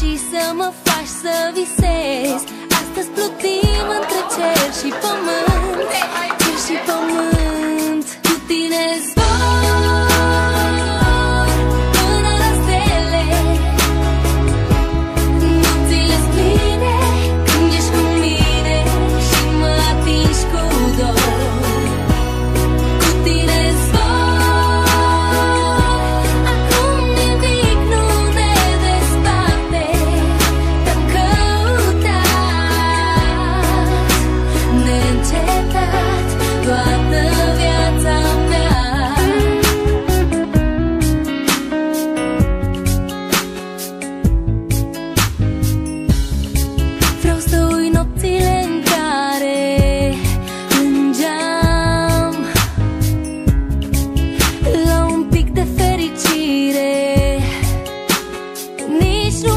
și să mă faci să visez. Astăzi plutim între cer și pământ, cer și pământ. Cu tine zbor până la stele. Nopțile-s pline când ești cu mine și mă atingi cu dor. Cu tine zbor, acum nimic nu ne desparte. Te-am căutat neîncetat toată viața mea. Vreau să uit nopțile în care plângeam la un pic de fericire. Nici nu